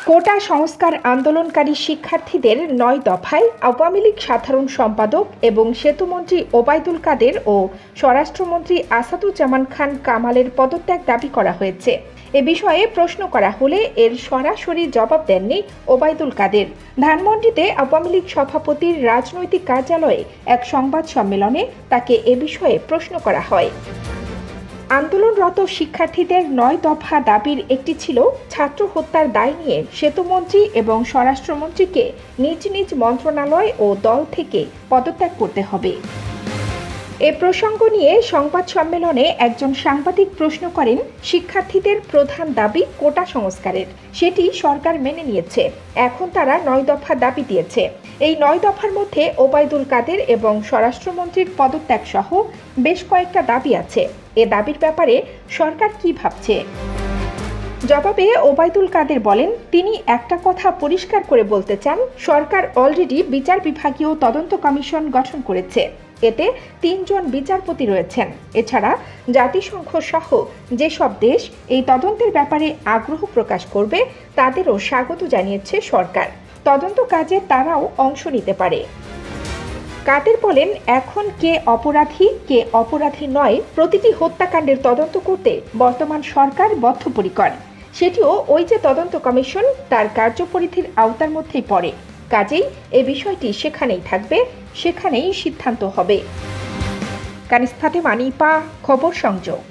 কোটা সংস্কার আন্দোলনকারী শিক্ষার্থীদের ৯ দফায় আওয়ামী লীগ সাধারণ সম্পাদক এবং সেতুমন্ত্রী ওবায়দুল কাদের ও স্বরাষ্ট্রমন্ত্রী আসাদুজ্জামান খান কামালের পদত্যাগ দাবি করা হয়েছে। এ বিষয়ে প্রশ্ন করা হলে এর সরাসরি জবাব দেননি ওবায়দুল কাদের। ধানমন্ডিতে আওয়ামী লীগ সভাপতির রাজনৈতিক কার্যালয়ে এক সংবাদ সম্মেলনে তাকে এ বিষয়ে প্রশ্ন করা হয়। আন্দোলনরত শিক্ষার্থীদের ৯ দফা দাবির একটি ছিল ছাত্র হত্যার দায় নিয়ে সেতুমন্ত্রী এবং স্বরাষ্ট্রমন্ত্রীকে নিজ নিজ মন্ত্রণালয় ও দল থেকে পদত্যাগ করতে হবে। এ প্রসঙ্গ নিয়ে সংবাদ সম্মেলনে একজন সাংবাদিক প্রশ্ন করেন, শিক্ষার্থীদের প্রধান দাবি কোটা সংস্কারের, সেটি সরকার মেনে নিয়েছে, এখন তারা ৯ দফা দাবি দিয়েছে। এই ৯ দফার মধ্যে ওবায়দুল কাদের এবং স্বরাষ্ট্রমন্ত্রীর পদত্যাগ সহ বেশ কয়েকটা দাবি আছে। এ দাবির ব্যাপারে সরকার কি ভাবছে? জবাবে ওবায়দুল কাদের বলেন, তিনি একটা কথা পরিষ্কার করে বলতে চান, সরকার অলরেডি বিচার বিভাগীয় তদন্ত কমিশন গঠন করেছে। এতে ৩ জন বিচারপতি রয়েছেন। এছাড়া জাতিসংঘ সহ যেসব দেশ এই তদন্তের ব্যাপারে আগ্রহ প্রকাশ করবে তাদেরও স্বাগত জানিয়েছে সরকার। তদন্ত কাজে তারাও অংশ নিতে পারে। কাদের বলেন, এখন কে অপরাধী কে অপরাধী নয়, প্রতিটি হত্যাকাণ্ডের তদন্ত করতে বর্তমান সরকার বদ্ধপরিকর। সেটিও ওই যে তদন্ত কমিশন, তার কার্যপরিধির আওতার মধ্যেই পড়ে। কাজেই এ বিষয়টি সেখানেই থাকবে, সেখানেই সিদ্ধান্ত হবে। কানিজ ফাতেমা নিপা, খবর সংযোগ।